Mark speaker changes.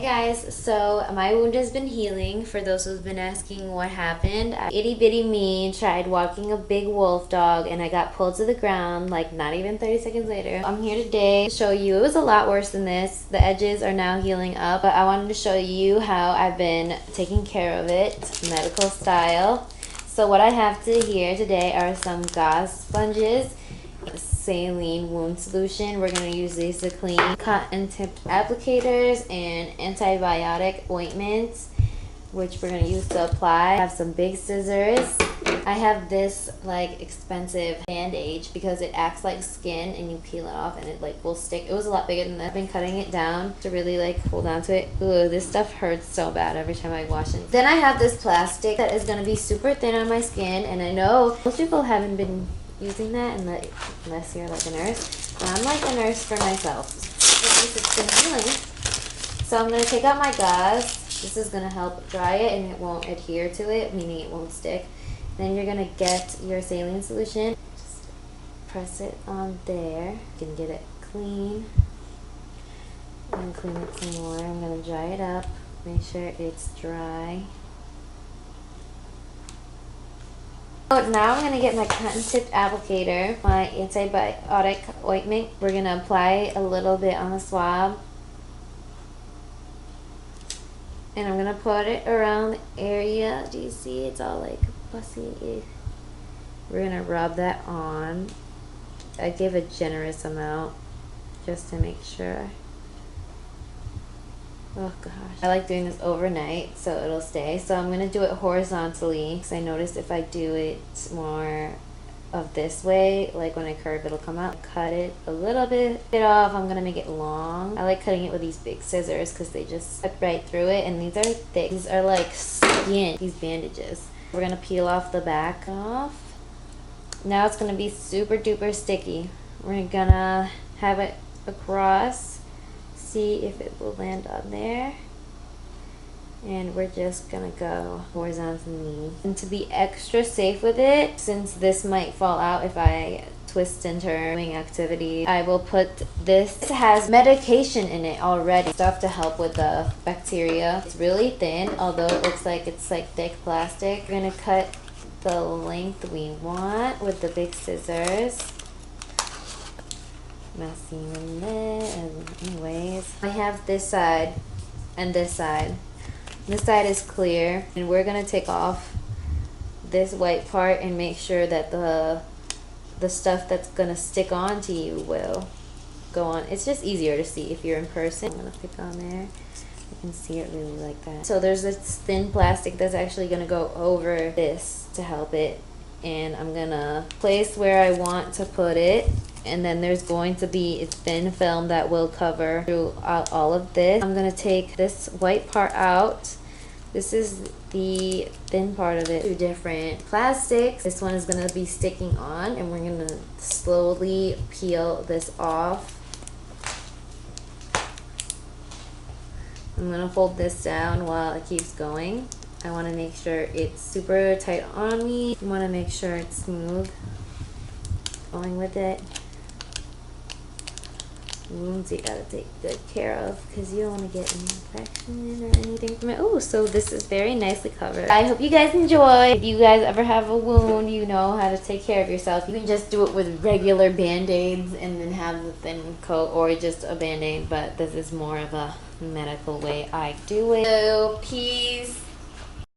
Speaker 1: guys, so my wound has been healing. For those who've been asking what happened, itty bitty me tried walking a big wolf dog and I got pulled to the ground like not even 30 seconds later. I'm here today to show you it was a lot worse than this. The edges are now healing up, but I wanted to show you how I've been taking care of it medical style. So what I have here today are some gauze sponges, saline wound solution. We're going to use these to clean cotton tipped applicators and antibiotic ointments, which we're going to use to apply. I have some big scissors. I have this like expensive bandage because it acts like skin and you peel it off and it like will stick. It was a lot bigger than that. I've been cutting it down to really like hold on to it. Ooh, this stuff hurts so bad every time I wash it. Then I have this plastic that is going to be super thin on my skin, and I know most people haven't been using that unless you're like a nurse. But I'm like a nurse for myself. At least it's been healing. So I'm going to take out my gauze. This is going to help dry it and it won't adhere to it, meaning it won't stick. Then you're going to get your saline solution. Just press it on there. You can get it clean. And clean it some more. I'm going to dry it up. Make sure it's dry. Now I'm going to get my cotton tipped applicator, my antibiotic ointment. We're going to apply a little bit on the swab. And I'm going to put it around the area. Do you see? It's all like pussy. We're going to rub that on. I give a generous amount just to make sure. Oh gosh. I like doing this overnight so it'll stay. So I'm going to do it horizontally because I noticed if I do it more of this way, like when I curve, it'll come out. Cut it a little bit off. I'm going to make it long. I like cutting it with these big scissors because they just cut right through it, and these are thick. These are like skin, these bandages. We're going to peel off the back off. Now it's going to be super duper sticky. We're going to have it across. See if it will land on there, and we're just gonna go horizontally. And to be extra safe with it, since this might fall out if I twist and turn doing activity, I will put this. It has medication in it already, stuff to help with the bacteria. It's really thin, although it looks like it's like thick plastic. We're gonna cut the length we want with the big scissors. Messy in there, and anyways, I have this side and this side. This side is clear, and we're gonna take off this white part and make sure that the stuff that's gonna stick onto you will go on. It's just easier to see if you're in person. I'm gonna pick on there. You can see it really like that. So there's this thin plastic that's actually gonna go over this to help it, and I'm gonna place where I want to put it. And then there's going to be a thin film that will cover throughout all of this. I'm going to take this white part out. This is the thin part of it. Two different plastics. This one is going to be sticking on, and we're going to slowly peel this off. I'm going to hold this down while it keeps going. I want to make sure it's super tight on me. You want to make sure it's smooth. Going with it. Wounds you gotta take good care of because you don't want to get an infection or anything from it. Oh, so this is very nicely covered. I hope you guys enjoy. If you guys ever have a wound, you know how to take care of yourself. You can just do it with regular band-aids and then have the thin coat, or just a band-aid, but this is more of a medical way I do it. So peace.